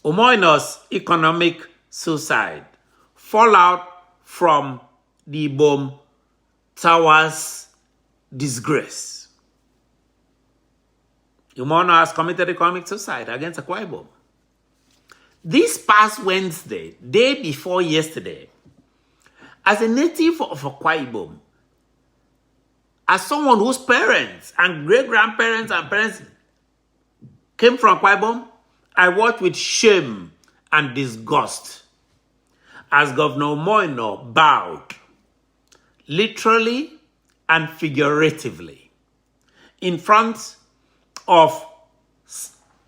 Omoino's economic suicide, fallout from the Ibom Towers disgrace. Umoino has committed economic suicide against Akwa Ibom. This past Wednesday, day before yesterday, as a native of Akwa Ibom, as someone whose parents and great-grandparents and parents came from Akwa Ibom, I watched with shame and disgust as Governor Umoino bowed, literally and figuratively, in front of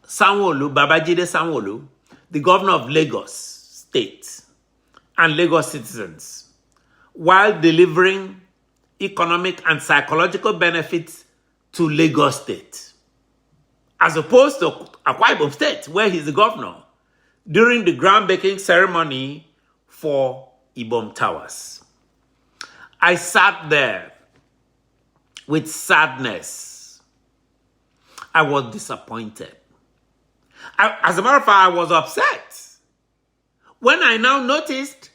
Sanwo-Olu, Babajide Sanwo-Olu, the governor of Lagos State, and Lagos citizens, while delivering economic and psychological benefits to Lagos State, as opposed to Akwa Ibom State, where he's the governor, during the groundbreaking ceremony for Ibom Towers. I sat there with sadness. I was disappointed. As a matter of fact, I was upset when I now noticed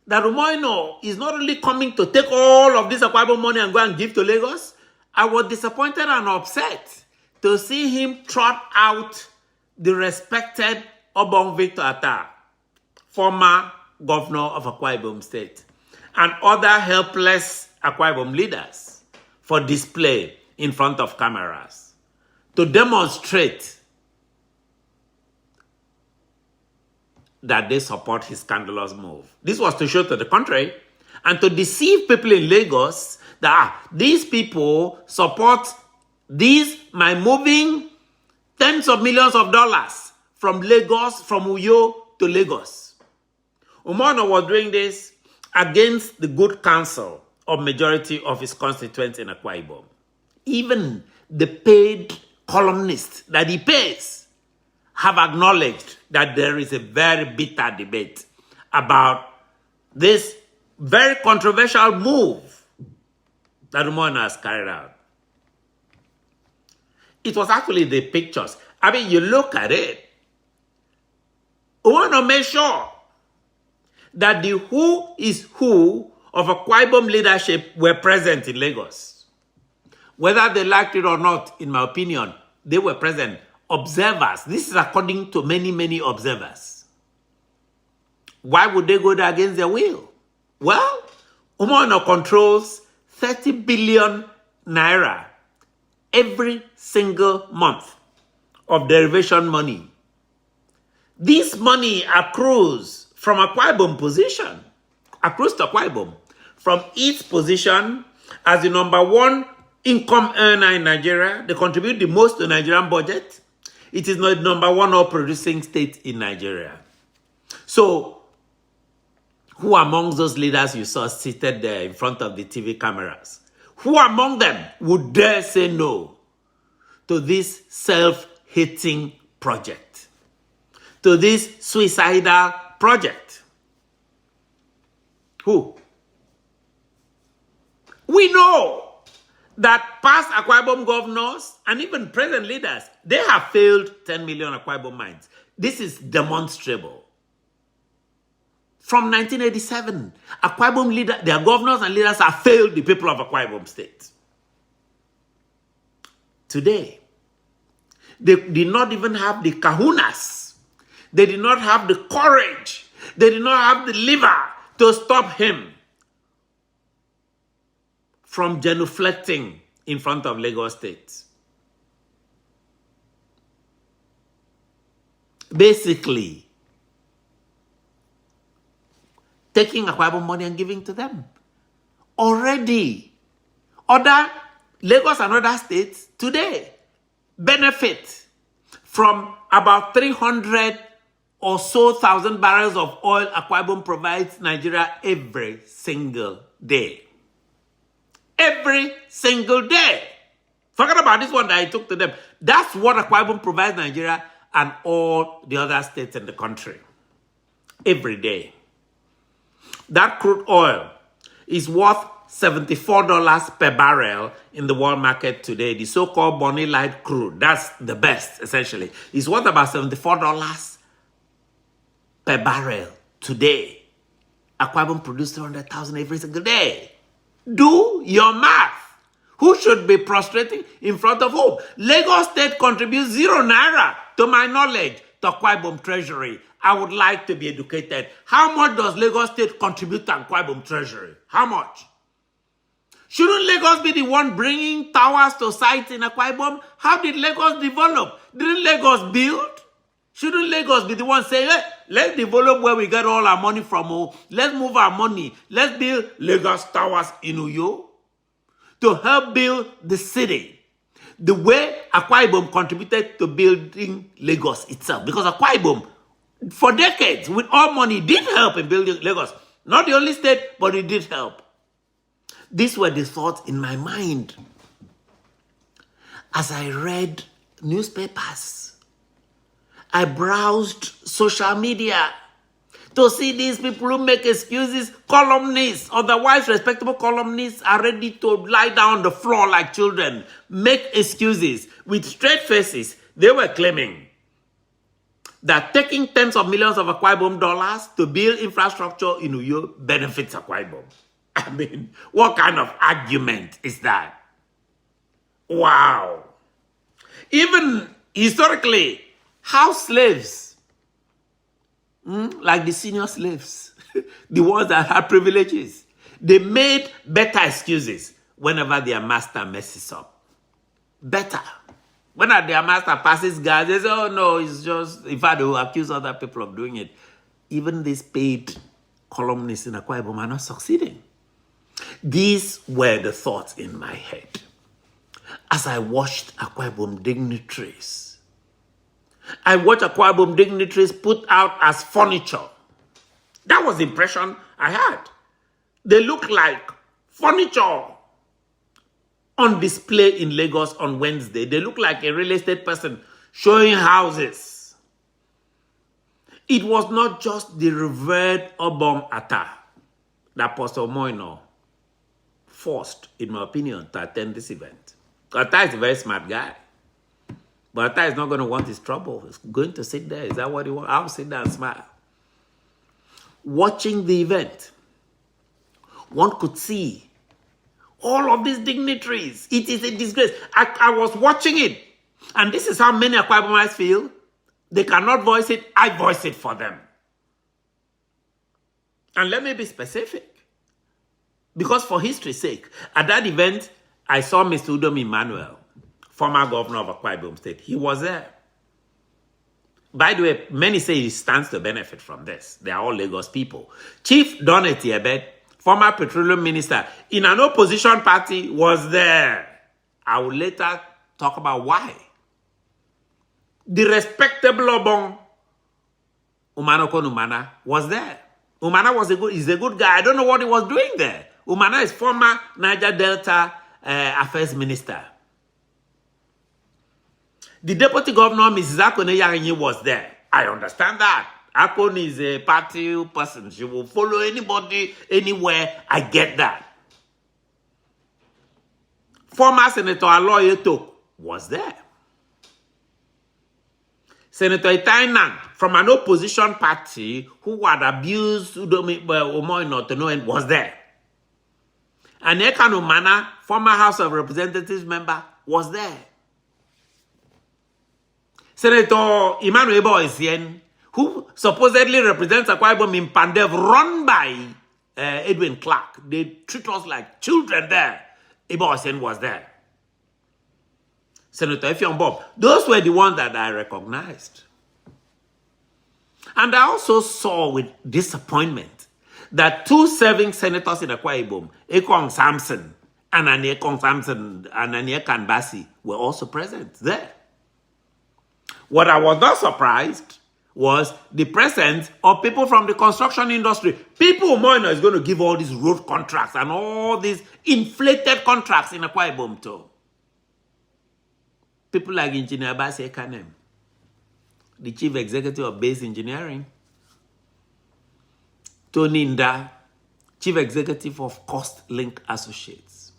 that Umoino is not only coming to take all of this Akwa Ibom money and go and give to Lagos. I was disappointed and upset to see him trot out the respected Obong Victor Atta, former governor of Akwa Ibom State, and other helpless Akwa Ibom leaders for display in front of cameras to demonstrate that they support his scandalous move. This was to show to the country and to deceive people in Lagos that these people support my moving tens of millions of dollars from Lagos, from Uyo to Lagos. Umoino was doing this against the good counsel of majority of his constituents in Akwa Ibom. Even the paid columnists that he pays have acknowledged that there is a very bitter debate about this very controversial move that Umoino has carried out. It was actually the pictures. I mean, you look at it, Umoino made sure that the who is who of Akwa Ibom leadership were present in Lagos. Whether they liked it or not, in my opinion, they were present. Observers. This is according to many, many observers. Why would they go there against their will? Well, Umoino controls 30 billion naira every single month of derivation money. This money accrues from Akwa Ibom position, accrues to Akwa Ibom from its position as the #1 income earner in Nigeria. They contribute the most to Nigerian budget. It is not the #1 oil producing state in Nigeria. So, who among those leaders you saw seated there in front of the TV cameras, who among them would dare say no to this self-hating project, to this suicidal project? Who? We know that past Akwa Ibom governors and even present leaders, they have failed 10 million Akwa Ibom mines. This is demonstrable. From 1987, Akwa Ibom leaders, their governors and leaders have failed the people of Akwa Ibom State. Today, they did not even have the kahunas. They did not have the courage. They did not have the liver to stop him from genuflecting in front of Lagos State. Basically, taking Akwa Ibom money and giving to them. Already, other Lagos and other states today benefit from about 300 or so thousand barrels of oil Akwa Ibom provides Nigeria every single day. Every single day. Forget about this one that I took to them. That's what Akwa Ibom provides Nigeria and all the other states in the country. Every day. That crude oil is worth $74 per barrel in the world market today. The so-called Bonny Light crude, that's the best, essentially. It's worth about $74 per barrel today. Akwa Ibom produces 300,000 every single day. Do your math. Who should be prostrating in front of whom? Lagos State contributes 0 naira, to my knowledge, to Akwa Ibom Treasury. I would like to be educated. How much does Lagos State contribute to Akwa Ibom Treasury? How much? Shouldn't Lagos be the one bringing towers to sites in Akwa Ibom? How did Lagos develop? Didn't Lagos build? Shouldn't Lagos be the one saying, hey, let's develop where we get all our money from? Oh, let's move our money. Let's build Lagos towers in Uyo to help build the city. The way Akwa Ibom contributed to building Lagos itself. Because Akwa Ibom, for decades, with all money, did help in building Lagos. Not the only state, but it did help. These were the thoughts in my mind as I read newspapers. I browsed social media to see these people who make excuses, columnists, otherwise respectable columnists are ready to lie down on the floor like children, make excuses with straight faces. They were claiming that taking tens of millions of Akwa Ibom dollars to build infrastructure in Uyo benefits Akwa Ibom. I mean, what kind of argument is that? Wow. Even historically, house slaves, like the senior slaves, the ones that had privileges, they made better excuses whenever their master messes up. Better. When their master passes gas, they say, oh no, it's just, in fact, they will accuse other people of doing it. Even these paid columnists in Akwa Ibom are not succeeding. These were the thoughts in my head as I watched Akwa Ibom dignitaries. I watched Akwa Ibom dignitaries put out as furniture. That was the impression I had. They look like furniture on display in Lagos on Wednesday. They look like a real estate person showing houses. It was not just the revered Obong Atta that Pastor Moino forced, in my opinion, to attend this event. Atta is a very smart guy. But Atta is not going to want his trouble. He's going to sit there. Is that what he wants? I'll sit there and smile. Watching the event, one could see all of these dignitaries. It is a disgrace. I was watching it. And this is how many Akwa Ibomites feel. They cannot voice it. I voice it for them. And let me be specific. Because for history's sake, at that event, I saw Mr. Udom Emmanuel, former governor of Akwa Ibom State. He was there. By the way, many say he stands to benefit from this. They are all Lagos people. Chief Donety Ebed, former petroleum minister in an opposition party, was there. I will later talk about why. The respectable Obong, Umana Umana, was there. Umana is a good guy. I don't know what he was doing there. Umana is former Niger Delta affairs minister. The deputy governor, Mrs. Akone Yarinyi, was there. I understand that. Akone is a party person. She will follow anybody, anywhere. I get that. Former Senator Aloye Tok was there. Senator Itainan, from an opposition party who had abused Umoino to no end, was there. And Ekan Umana, former House of Representatives member, was there. Senator Emmanuel Ebo, who supposedly represents Akwa Ibom in Pandev, run by Edwin Clark. They treat us like children there. Ebo was there. Senator Effiong Bob. Those were the ones that I recognized. And I also saw with disappointment that two serving senators in Akwa Ibom, Ekong Samson and Aniekong Samson and Aniekan Basi, were also present there. What I was not surprised was the presence of people from the construction industry. People Moino is going to give all these road contracts and all these inflated contracts in Akwa Ibom too. People like Engineer Basi Ekanem, the chief executive of Base Engineering, Tony Nda, chief executive of Coast Link Associates.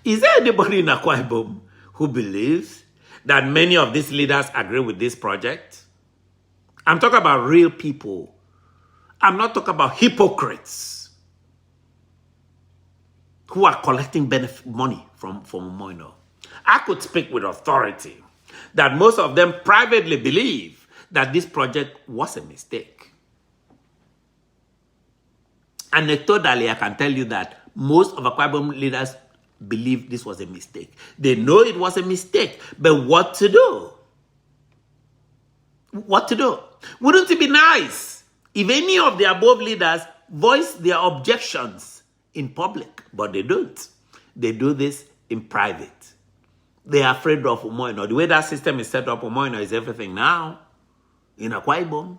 Is there anybody in Akwa Ibom who believes that many of these leaders agree with this project? I'm talking about real people. I'm not talking about hypocrites who are collecting money from Moino. I could speak with authority that most of them privately believe that this project was a mistake. Anecdotally, I can tell you that most of Akwa Ibom leaders believe this was a mistake. They know it was a mistake, but what to do? What to do? Wouldn't it be nice if any of the above leaders voice their objections in public? But they don't. They do this in private. They are afraid of Umoino. The way that system is set up, Umoino is everything now. In Akwa Ibom.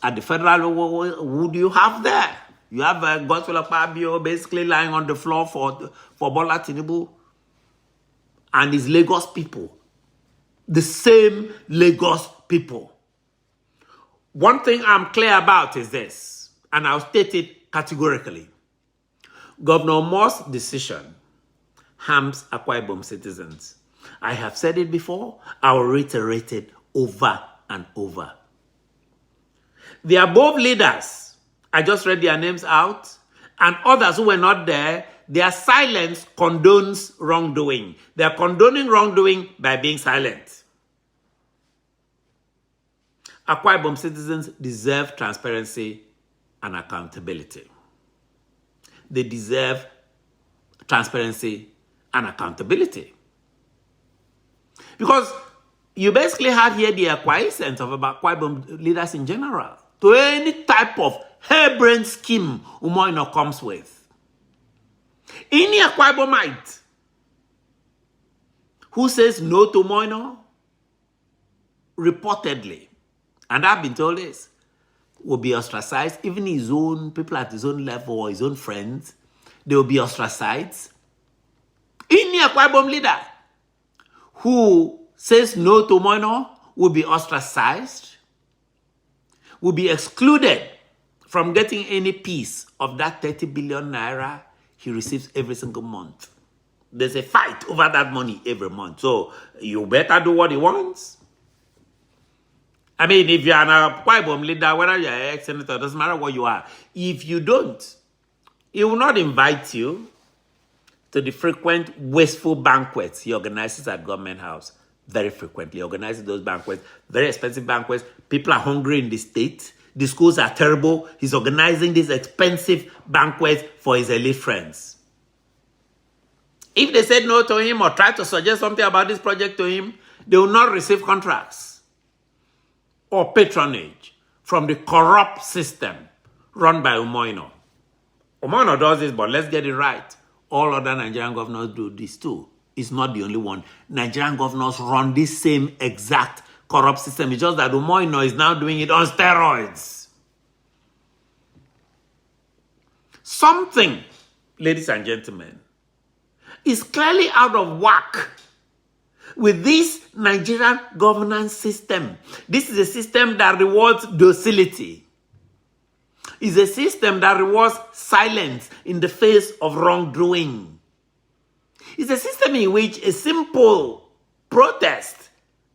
At the federal level, who do you have there? You have Godswill Akpabio basically lying on the floor for Bola Tinubu and his Lagos people. The same Lagos people. One thing I'm clear about is this, and I'll state it categorically. Governor Moore's decision harms Akwa Ibom citizens. I have said it before. I will reiterate it over and over. The above leaders, I just read their names out, and others who were not there, their silence condones wrongdoing. They are condoning wrongdoing by being silent. Akwa Ibom citizens deserve transparency and accountability. They deserve transparency and accountability. Because you basically have here the acquiescence of Akwa Ibom leaders in general to any type of harebrained scheme Umoino comes with. Any Akwa Ibomite who says no to Umoino, reportedly, and I've been told this, will be ostracized. Even his own people at his own level or his own friends, they will be ostracized. Any Akwa Ibom leader who says no to Umoino will be ostracized, will be excluded from getting any piece of that 30 billion naira he receives every single month. There's a fight over that money every month. So you better do what he wants. I mean, if you're an Akwa Ibom leader, whether you're an ex-senator, it doesn't matter what you are. If you don't, he will not invite you to the frequent wasteful banquets he organizes at Government House. Very frequently. He organizes those banquets, very expensive banquets. People are hungry in the state. The schools are terrible. He's organizing these expensive banquets for his elite friends. If they said no to him or tried to suggest something about this project to him, they will not receive contracts or patronage from the corrupt system run by Umoino. Umoino does this, but let's get it right. All other Nigerian governors do this too. It's not the only one. Nigerian governors run this same exact corrupt system. It's just that Umoino is now doing it on steroids. Something, ladies and gentlemen, is clearly out of whack with this Nigerian governance system. This is a system that rewards docility. It's a system that rewards silence in the face of wrongdoing. It's a system in which a simple protest,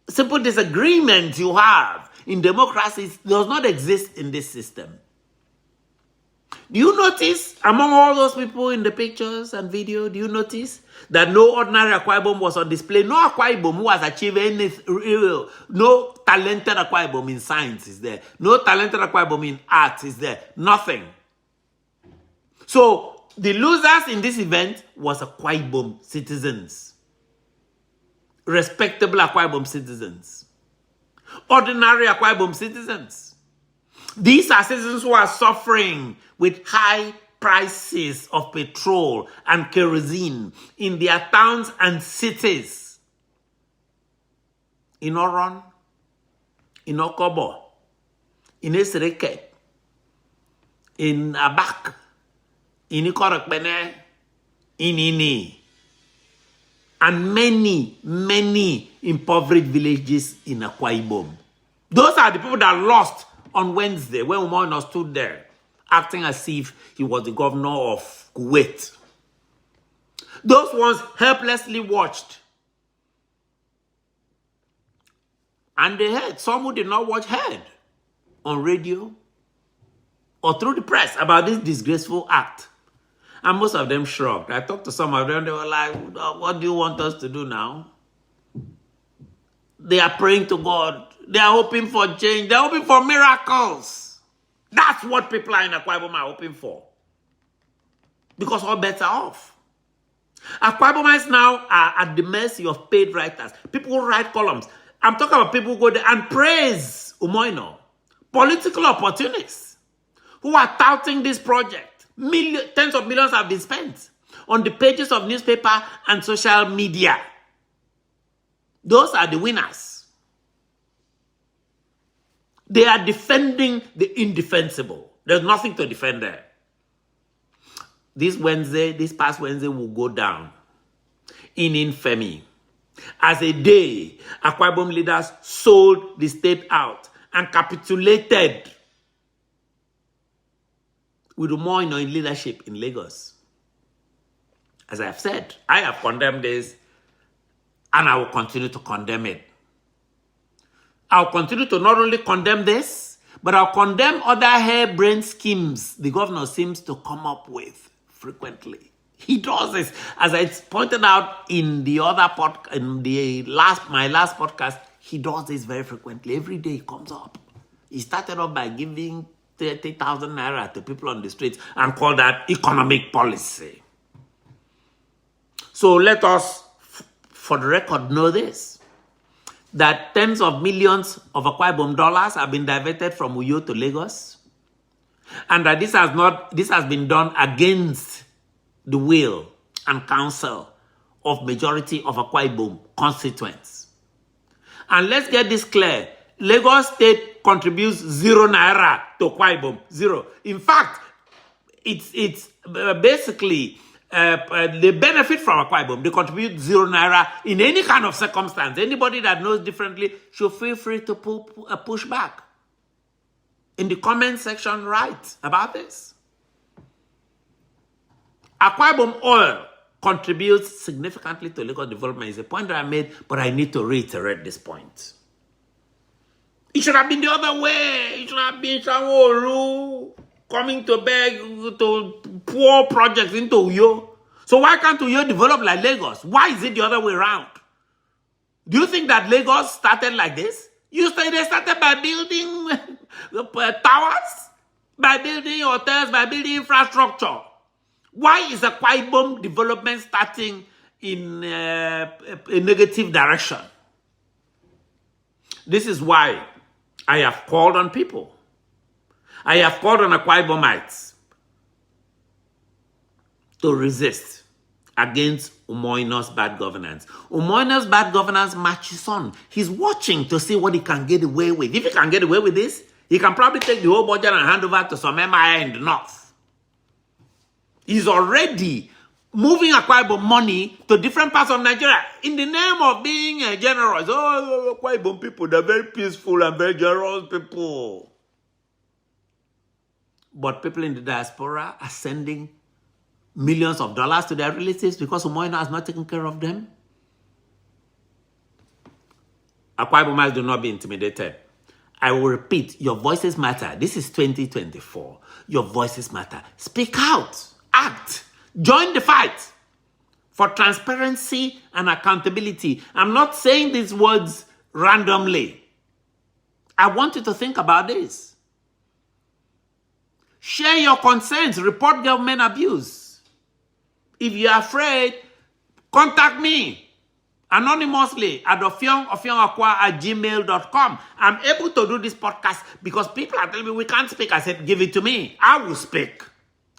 simple disagreement you have in democracy does not exist in this system. Do you notice, among all those people in the pictures and video, do you notice that no ordinary Akwa Ibom was on display? No Akwa Ibom who has achieved anything real. No talented Akwa Ibom in science is there. No talented Akwa Ibom in art is there. Nothing. So, the losers in this event was Akwa Ibom citizens. Respectable Akwa Ibom citizens. Ordinary Akwa Ibom citizens. These are citizens who are suffering with high prices of petrol and kerosene in their towns and cities. In Oron, in Okobo, in Esreke, in Abak, in Ikorekbene, in Ini, and many, many impoverished villages in Akwa Ibom. Those are the people that lost on Wednesday when Umoino stood there acting as if he was the governor of Kuwait. Those ones helplessly watched And they heard, some who did not watch heard on radio or through the press about this disgraceful act. And most of them shrugged. I talked to some of them, they were like, what do you want us to do now? They are praying to God. They are hoping for change. They are hoping for miracles. That's what people in Akwa Ibom are hoping for. Because all bets are off. Akwa Ibomites now are at the mercy of paid writers. People who write columns. I'm talking about people who go there and praise Umoino. Political opportunists who are touting this project. Tens of millions have been spent on the pages of newspaper and social media. Those are the winners. They are defending the indefensible. There's nothing to defend there. This past Wednesday will go down in infamy as a day Akwa Ibom leaders sold the state out and capitulated with Umoino in leadership in Lagos. As I have said, I have condemned this and I will continue to condemn it. I'll continue to not only condemn this, but I'll condemn other harebrained schemes the governor seems to come up with frequently. He does this. As I pointed out in the other my last podcast, he does this very frequently. Every day it comes up. He started off by giving 30,000 naira to people on the streets and called that economic policy. So let us, for the record, know this, that tens of millions of Akwa Ibom dollars have been diverted from Uyo to Lagos, and that this has been done against the will and counsel of majority of Akwa Ibom constituents. And let's get this clear. Lagos State contributes 0 naira to Akwa Ibom. 0. In fact, it's basically they benefit from Akwa Ibom. They contribute 0 naira in any kind of circumstance. Anybody that knows differently should feel free to push back. In the comment section, write about this. Akwa Ibom oil contributes significantly to Lagos development. It's a point that I made, but I need to reiterate this point. It should have been the other way. It should have been Sanwo-Olu coming to beg to pour projects into Uyo. So why can't Uyo develop like Lagos? Why is it the other way around? Do you think that Lagos started like this? You say they started by building towers, by building hotels, by building infrastructure. Why is Akwa Ibom development starting in a negative direction? This is why I have called on people. I have called on Akwa Ibomites to resist against Umoino's bad governance. Umoino's bad governance marches on. He's watching to see what he can get away with. If he can get away with this, he can probably take the whole budget and hand over to some MIA in the north. He's already moving Akwa Ibom money to different parts of Nigeria in the name of being generous. Oh, Akwa Ibom people, they're very peaceful and very generous people. But people in the diaspora are sending millions of dollars to their relatives because Umoino has not taken care of them. Akwa Ibomites do not be intimidated. I will repeat, your voices matter. This is 2024. Your voices matter. Speak out. Act. Join the fight for transparency and accountability. I'm not saying these words randomly. I want you to think about this. Share your concerns. Report government abuse. If you're afraid, contact me anonymously at ofionakwa@gmail.com. I'm able to do this podcast because people are telling me we can't speak. I said, give it to me. I will speak.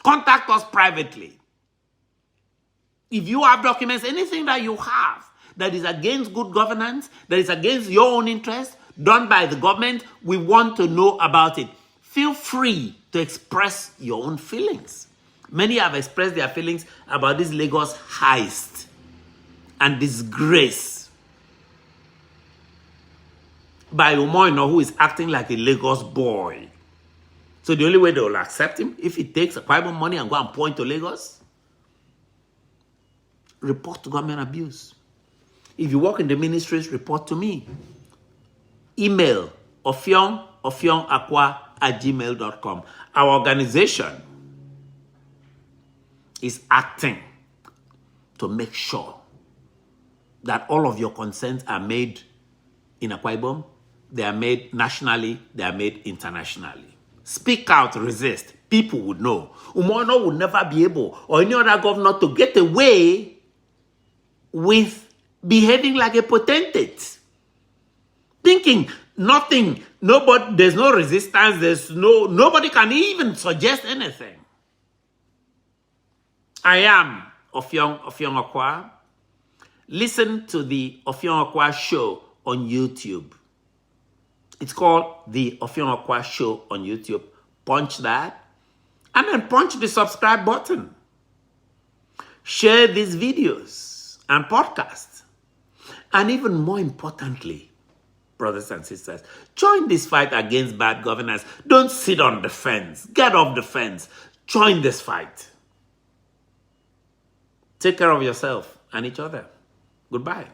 Contact us privately. If you have documents, anything that you have that is against good governance, that is against your own interest, done by the government, we want to know about it. Feel free to express your own feelings. Many have expressed their feelings about this Lagos heist and disgrace by Umoino, who is acting like a Lagos boy. So the only way they will accept him, if he takes Akwa Ibom money and go and point to Lagos, report to government abuse. If you work in the ministries, report to me. email ofyongakwa@gmail.com. Our organization is acting to make sure that all of your concerns are made in Akwa Ibom, they are made nationally, they are made internationally. Speak out, resist. People would know. Umono would never be able, or any other governor, to get away with behaving like a potentate. Thinking nothing, nobody, there's no resistance, nobody can even suggest anything. I am Ofyong Akwa. Listen to the Ofyong Akwa show on YouTube. It's called the Ofyong Akwa show on YouTube. Punch that and then punch the subscribe button. Share these videos and podcasts. And even more importantly, brothers and sisters, join this fight against bad governance. Don't sit on the fence. Get off the fence. Join this fight. Take care of yourself and each other. Goodbye.